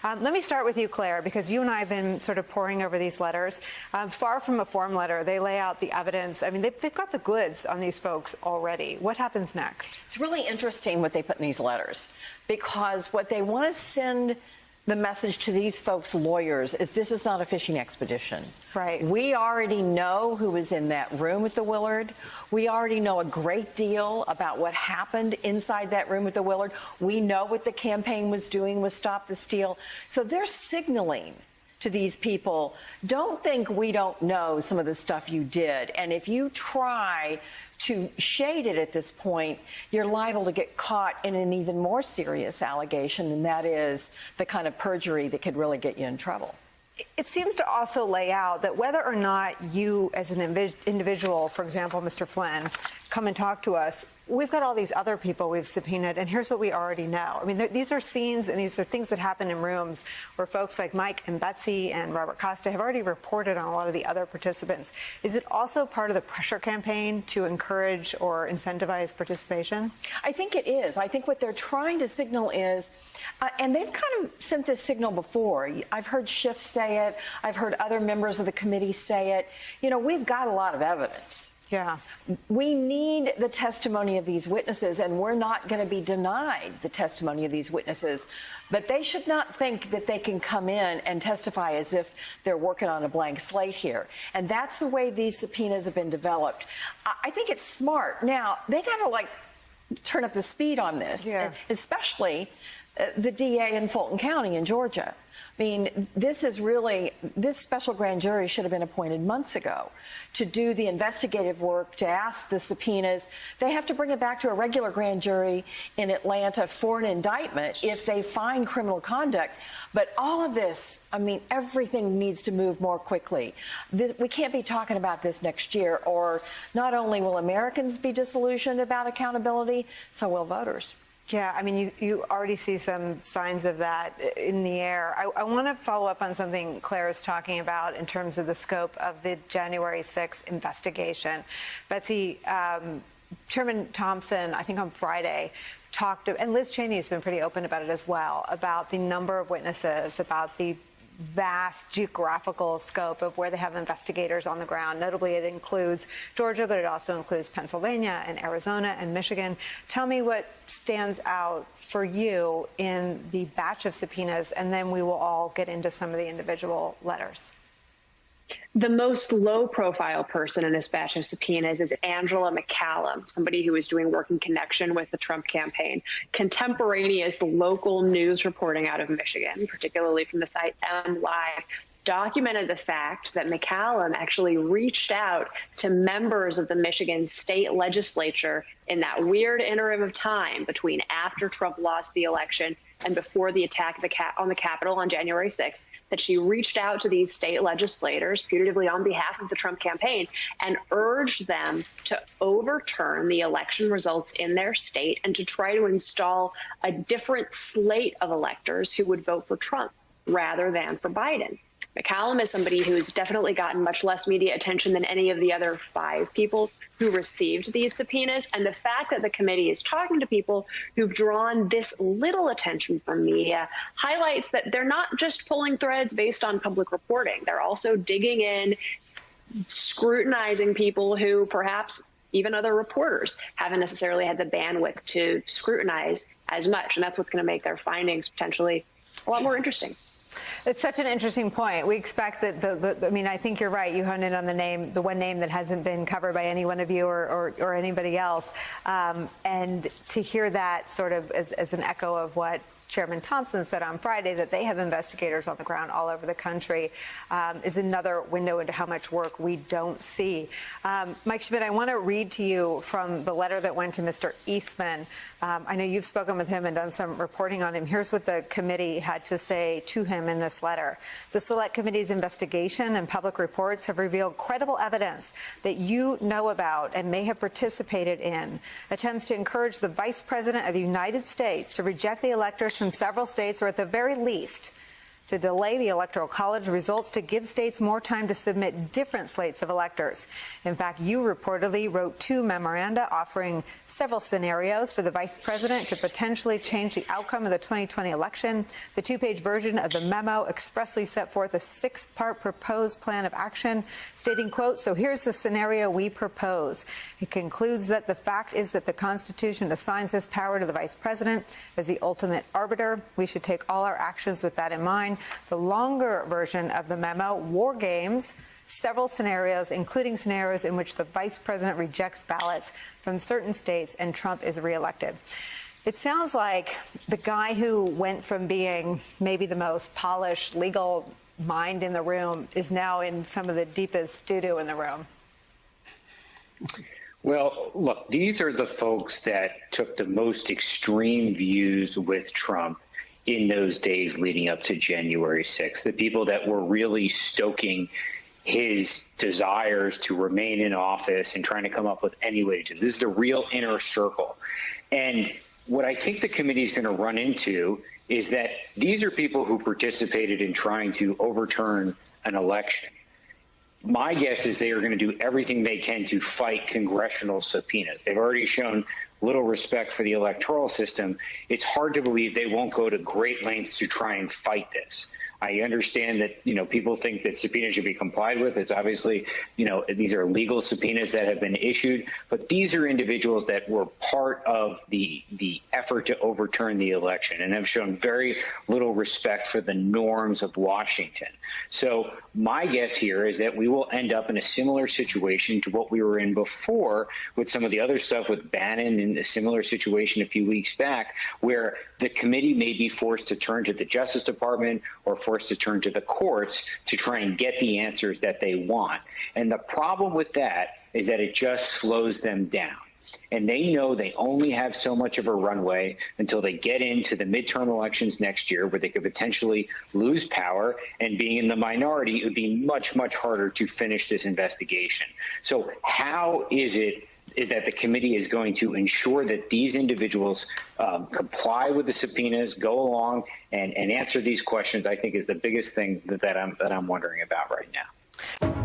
Let me start with you, Claire, because you and I have been sort of poring over these letters. Far from a form letter, they lay out the evidence. I mean, they've got the goods on these folks already. What happens next? It's really interesting what they put in these letters, because what they want to send the message to these folks' lawyers is this is not a fishing expedition. Right. We already know who was in that room with the Willard. We already know a great deal about what happened inside that room with the Willard. We know what the campaign was doing was stop the steal. So they're signaling to these people, don't think we don't know some of the stuff you did. And if you try to shade it at this point, you're liable to get caught in an even more serious allegation, and that is the kind of perjury that could really get you in trouble. It seems to also lay out that whether or not you as an individual, for example, Mr. Flynn, come and talk to us, we've got all these other people we've subpoenaed, and here's what we already know. I mean, these are scenes and these are things that happen in rooms where folks like Mike and Betsy and Robert Costa have already reported on a lot of the other participants. Is it also part of the pressure campaign to encourage or incentivize participation? I think it is. I think what they're trying to signal is, and they've kind of sent this signal before. I've heard Schiff say it. I've heard other members of the committee say it. You know, we've got a lot of evidence. Yeah. We need the testimony of these witnesses, and we're not going to be denied the testimony of these witnesses. But they should not think that they can come in and testify as if they're working on a blank slate here. And that's the way these subpoenas have been developed. I think it's smart. Now, they got to, like, turn up the speed on this, especially the DA in Fulton County in Georgia. I mean, this special grand jury should have been appointed months ago to do the investigative work, to ask the subpoenas. They have to bring it back to a regular grand jury in Atlanta for an indictment if they find criminal conduct. But all of this, I mean, everything needs to move more quickly. We can't be talking about this next year, or not only will Americans be disillusioned about accountability, so will voters. Yeah, I mean, you already see some signs of that in the air. I want to follow up on something Claire is talking about in terms of the scope of the January 6th investigation. Betsy, Chairman Thompson, I think on Friday, talked, and Liz Cheney has been pretty open about it as well, about the number of witnesses, about the vast geographical scope of where they have investigators on the ground. Notably, it includes Georgia, but it also includes Pennsylvania and Arizona and Michigan. Tell me what stands out for you in the batch of subpoenas, and then we will all get into some of the individual letters. The most low-profile person in this batch of subpoenas is Angela McCallum, somebody who was doing work in connection with the Trump campaign. Contemporaneous local news reporting out of Michigan, particularly from the site MLive, documented the fact that McCallum actually reached out to members of the Michigan state legislature in that weird interim of time between after Trump lost the election and before the attack on the Capitol on January 6th, that she reached out to these state legislators, putatively on behalf of the Trump campaign, and urged them to overturn the election results in their state and to try to install a different slate of electors who would vote for Trump rather than for Biden. McCallum is somebody who's definitely gotten much less media attention than any of the other 5 people who received these subpoenas. And the fact that the committee is talking to people who've drawn this little attention from media highlights that they're not just pulling threads based on public reporting. They're also digging in, scrutinizing people who perhaps even other reporters haven't necessarily had the bandwidth to scrutinize as much. And that's what's going to make their findings potentially a lot more interesting. It's such an interesting point. We expect that I mean, I think you're right. You honed in on the one name that hasn't been covered by any one of you or anybody else. And to hear that sort of as an echo of what Chairman Thompson said on Friday, that they have investigators on the ground all over the country, is another window into how much work we don't see. Mike Schmidt, I want to read to you from the letter that went to Mr. Eastman. I know you've spoken with him and done some reporting on him. Here's what the committee had to say to him in this letter. The Select Committee's investigation and public reports have revealed credible evidence that you know about and may have participated in attempts to encourage the Vice President of the United States to reject the electors from several states, or at the very least, to delay the Electoral College results to give states more time to submit different slates of electors. In fact, you reportedly wrote 2 memoranda offering several scenarios for the vice president to potentially change the outcome of the 2020 election. The 2-page version of the memo expressly set forth a 6-part proposed plan of action, stating, quote, "So here's the scenario we propose." It concludes that the fact is that the Constitution assigns this power to the vice president as the ultimate arbiter. We should take all our actions with that in mind. The longer version of the memo war games several scenarios, including scenarios in which the vice president rejects ballots from certain states and Trump is reelected. It sounds like the guy who went from being maybe the most polished legal mind in the room is now in some of the deepest doo-doo in the room. Well, look, these are the folks that took the most extreme views with Trump in those days leading up to January 6th, the people that were really stoking his desires to remain in office and trying to come up with any way to. This is the real inner circle. And what I think the committee is going to run into is that these are people who participated in trying to overturn an election. My guess is they are going to do everything they can to fight congressional subpoenas. They've already shown little respect for the electoral system. It's hard to believe they won't go to great lengths to try and fight this. I understand that, people think that subpoenas should be complied with. It's obviously, these are legal subpoenas that have been issued, but these are individuals that were part of the effort to overturn the election and have shown very little respect for the norms of Washington. So my guess here is that we will end up in a similar situation to what we were in before with some of the other stuff with Bannon and a similar situation a few weeks back, where the committee may be forced to turn to the Justice Department or forced to turn to the courts to try and get the answers that they want. And the problem with that is that it just slows them down. And they know they only have so much of a runway until they get into the midterm elections next year, where they could potentially lose power. And being in the minority, it would be much, much harder to finish this investigation. So how is it that the committee is going to ensure that these individuals comply with the subpoenas, go along and answer these questions, I think is the biggest thing that I'm wondering about right now.